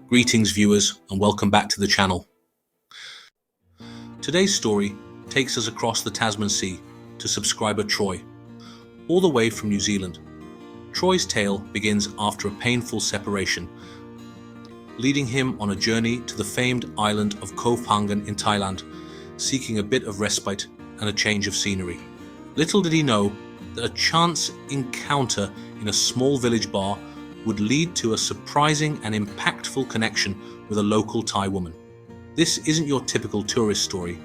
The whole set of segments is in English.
Greetings viewers and welcome back to the channel. Today's story takes us across the Tasman Sea to subscriber Troy, all the way from New Zealand. Troy's tale begins after a painful separation, leading him on a journey to the famed island of Koh Phangan in Thailand, seeking a bit of respite and a change of scenery. Little did he know that a chance encounter in a small village bar would lead to a surprising and impactful connection with a local Thai woman. This isn't your typical tourist story.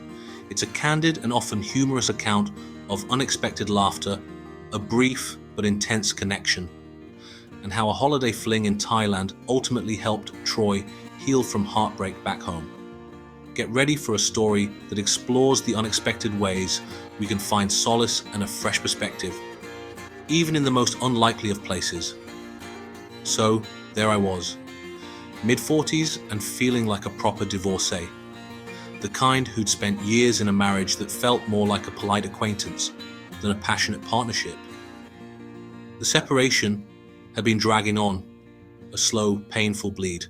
It's a candid and often humorous account of unexpected laughter, a brief but intense connection, and how a holiday fling in Thailand ultimately helped Troy heal from heartbreak back home. Get ready for a story that explores the unexpected ways we can find solace and a fresh perspective, even in the most unlikely of places. So, there I was, mid-40s and feeling like a proper divorcee. The kind who'd spent years in a marriage that felt more like a polite acquaintance than a passionate partnership. The separation had been dragging on, a slow, painful bleed.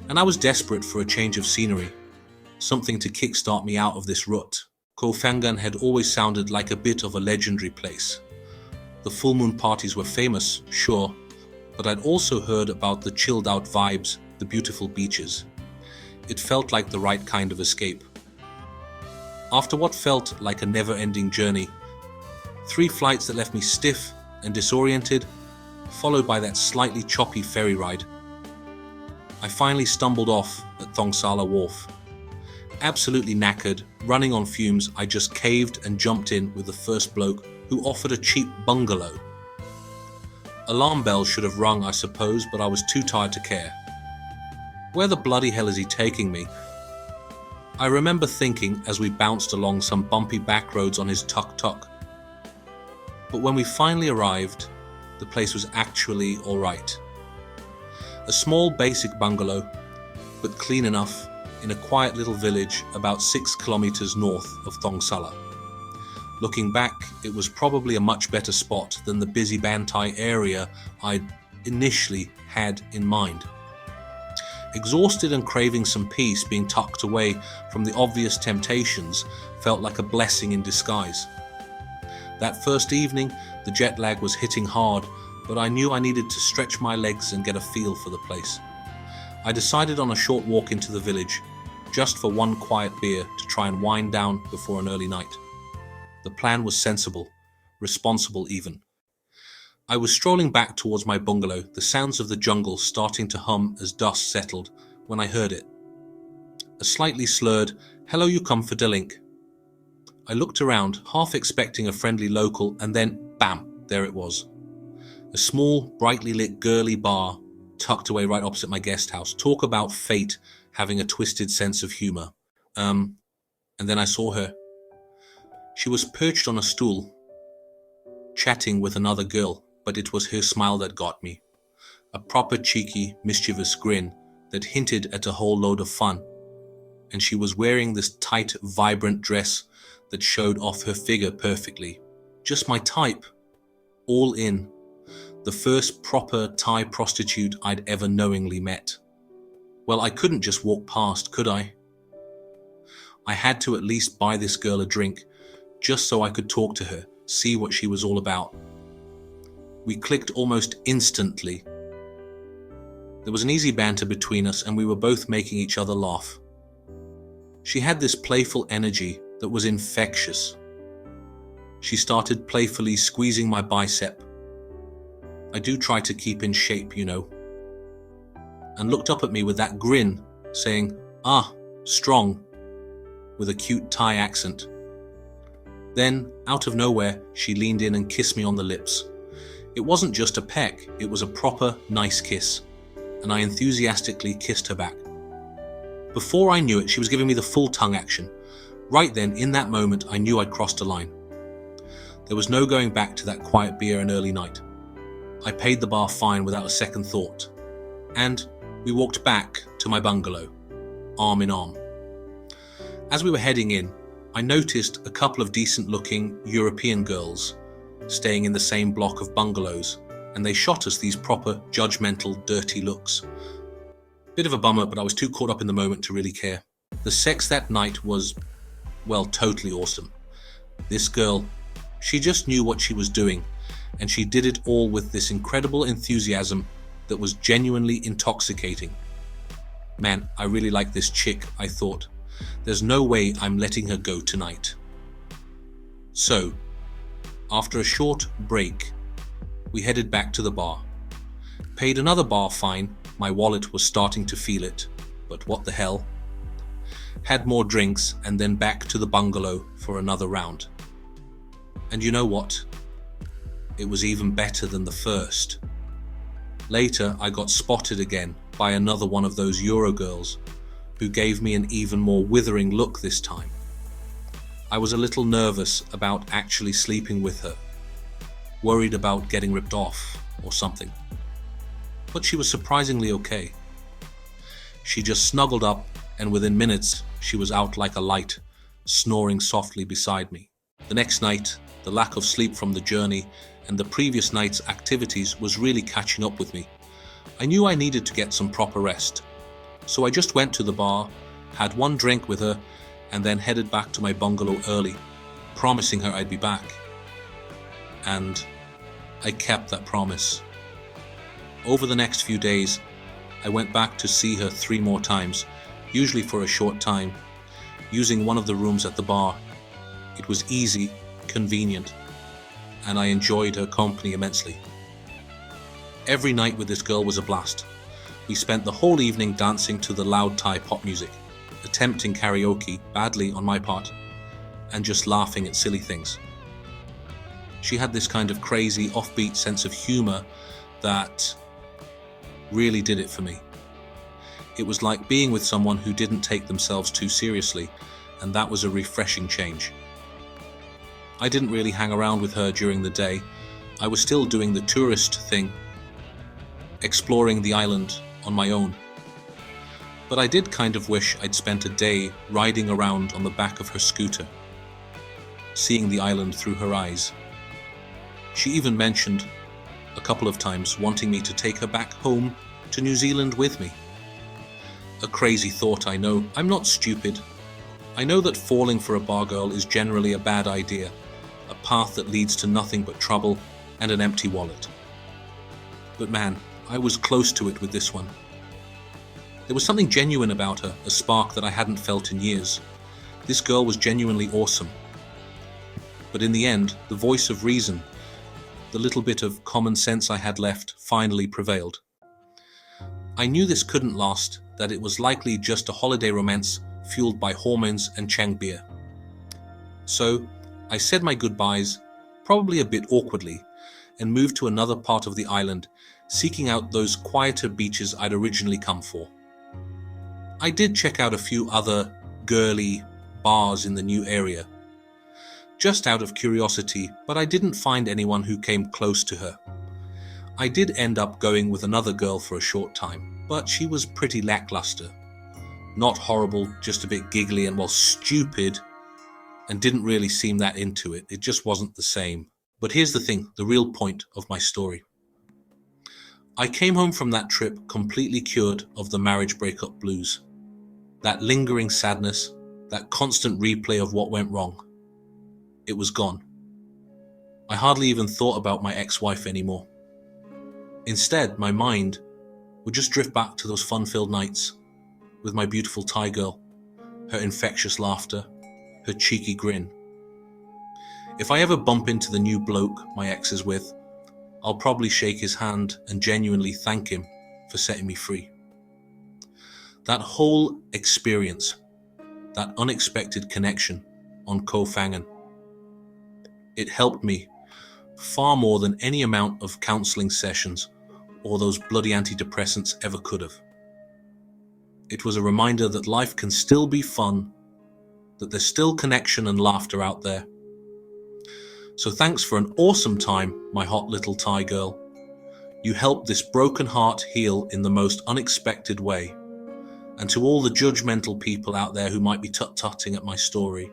And I was desperate for a change of scenery, something to kickstart me out of this rut. Koh Phangan had always sounded like a bit of a legendary place. The full moon parties were famous, sure, but I'd also heard about the chilled out vibes, the beautiful beaches. It felt like the right kind of escape. After what felt like a never-ending journey, 3 flights that left me stiff and disoriented, followed by that slightly choppy ferry ride, I finally stumbled off at Thongsala Wharf. Absolutely knackered, running on fumes, I just caved and jumped in with the first bloke who offered a cheap bungalow. Alarm bells should have rung, I suppose, but I was too tired to care. Where the bloody hell is he taking me? I remember thinking as we bounced along some bumpy back roads on his tuk-tuk. But when we finally arrived, the place was actually alright. A small basic bungalow, but clean enough, in a quiet little village about 6 kilometers north of Thongsala. Looking back, it was probably a much better spot than the busy Bantai area I'd initially had in mind. Exhausted and craving some peace, being tucked away from the obvious temptations felt like a blessing in disguise. That first evening, the jet lag was hitting hard, but I knew I needed to stretch my legs and get a feel for the place. I decided on a short walk into the village, just for one quiet beer to try and wind down before an early night. The plan was sensible, responsible even. I was strolling back towards my bungalow, the sounds of the jungle starting to hum as dust settled, when I heard it. A slightly slurred, "Hello, you come for the link." I looked around, half expecting a friendly local, and then, bam, there it was. A small, brightly lit girly bar, tucked away right opposite my guest house. Talk about fate having a twisted sense of humor. And then I saw her. She was perched on a stool, chatting with another girl, but it was her smile that got me. A proper cheeky, mischievous grin that hinted at a whole load of fun. And she was wearing this tight, vibrant dress that showed off her figure perfectly. Just my type. All in. The first proper Thai prostitute I'd ever knowingly met. Well, I couldn't just walk past, could I? I had to at least buy this girl a drink, just so I could talk to her, see what she was all about. We clicked almost instantly. There was an easy banter between us and we were both making each other laugh. She had this playful energy that was infectious. She started playfully squeezing my bicep. I do try to keep in shape, you know. And looked up at me with that grin, saying, "Ah, strong," with a cute Thai accent. Then, out of nowhere, she leaned in and kissed me on the lips. It wasn't just a peck, it was a proper, nice kiss, and I enthusiastically kissed her back. Before I knew it, she was giving me the full tongue action. Right then, in that moment, I knew I'd crossed a line. There was no going back to that quiet beer and early night. I paid the bar fine without a second thought, and we walked back to my bungalow, arm in arm. As we were heading in, I noticed a couple of decent-looking European girls staying in the same block of bungalows, and they shot us these proper, judgmental, dirty looks. Bit of a bummer, but I was too caught up in the moment to really care. The sex that night was, well, totally awesome. This girl, she just knew what she was doing, and she did it all with this incredible enthusiasm that was genuinely intoxicating. Man, I really like this chick, I thought. There's no way I'm letting her go tonight. So, after a short break, we headed back to the bar. Paid another bar fine, my wallet was starting to feel it, but what the hell. Had more drinks and then back to the bungalow for another round. And you know what? It was even better than the first. Later, I got spotted again by another one of those Euro girls who gave me an even more withering look this time. I was a little nervous about actually sleeping with her, worried about getting ripped off or something. But she was surprisingly okay. She just snuggled up, and within minutes she was out like a light, snoring softly beside me. The next night, the lack of sleep from the journey and the previous night's activities was really catching up with me. I knew I needed to get some proper rest, so I just went to the bar, had one drink with her, and then headed back to my bungalow early, promising her I'd be back. And I kept that promise. Over the next few days, I went back to see her 3 more times, usually for a short time, using one of the rooms at the bar. It was easy, convenient, and I enjoyed her company immensely. Every night with this girl was a blast. We spent the whole evening dancing to the loud Thai pop music, attempting karaoke, badly on my part, and just laughing at silly things. She had this kind of crazy, offbeat sense of humor that really did it for me. It was like being with someone who didn't take themselves too seriously, and that was a refreshing change. I didn't really hang around with her during the day. I was still doing the tourist thing, exploring the island on my own. But I did kind of wish I'd spent a day riding around on the back of her scooter, seeing the island through her eyes. She even mentioned a couple of times wanting me to take her back home to New Zealand with me. A crazy thought, I know. I'm not stupid. I know that falling for a bar girl is generally a bad idea, a path that leads to nothing but trouble and an empty wallet. But man, I was close to it with this one. There was something genuine about her, a spark that I hadn't felt in years. This girl was genuinely awesome. But in the end, the voice of reason, the little bit of common sense I had left, finally prevailed. I knew this couldn't last, that it was likely just a holiday romance fueled by hormones and Chang beer. So, I said my goodbyes, probably a bit awkwardly, and moved to another part of the island, seeking out those quieter beaches I'd originally come for. I did check out a few other girly bars in the new area, just out of curiosity, but I didn't find anyone who came close to her. I did end up going with another girl for a short time, but she was pretty lackluster. Not horrible, just a bit giggly and, well, stupid, and didn't really seem that into it. It just wasn't the same. But here's the thing, the real point of my story. I came home from that trip completely cured of the marriage breakup blues. That lingering sadness, that constant replay of what went wrong. It was gone. I hardly even thought about my ex-wife anymore. Instead, my mind would just drift back to those fun-filled nights with my beautiful Thai girl, her infectious laughter, her cheeky grin. If I ever bump into the new bloke my ex is with, I'll probably shake his hand and genuinely thank him for setting me free. That whole experience, that unexpected connection on Koh Phangan, it helped me far more than any amount of counseling sessions or those bloody antidepressants ever could have. It was a reminder that life can still be fun, that there's still connection and laughter out there. So thanks for an awesome time, my hot little Thai girl. You helped this broken heart heal in the most unexpected way. And to all the judgmental people out there who might be tut-tutting at my story,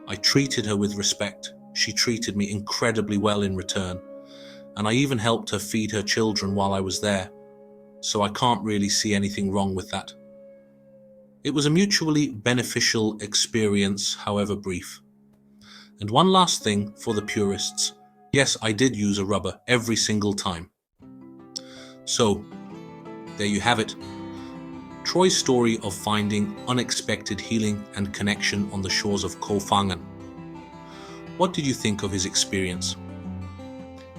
I treated her with respect. She treated me incredibly well in return. And I even helped her feed her children while I was there. so I can't really see anything wrong with that. It was a mutually beneficial experience, however brief. And one last thing for the purists. Yes, I did use a rubber every single time. So, there you have it. Troy's story of finding unexpected healing and connection on the shores of Koh Phangan. What did you think of his experience?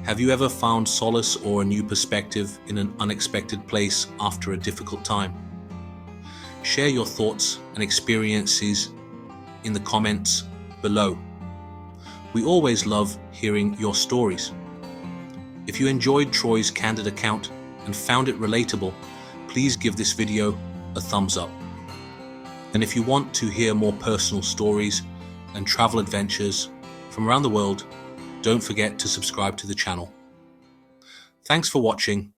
Have you ever found solace or a new perspective in an unexpected place after a difficult time? Share your thoughts and experiences in the comments below. We always love hearing your stories. If you enjoyed Troy's candid account and found it relatable, please give this video a thumbs up. And if you want to hear more personal stories and travel adventures from around the world, don't forget to subscribe to the channel. Thanks for watching,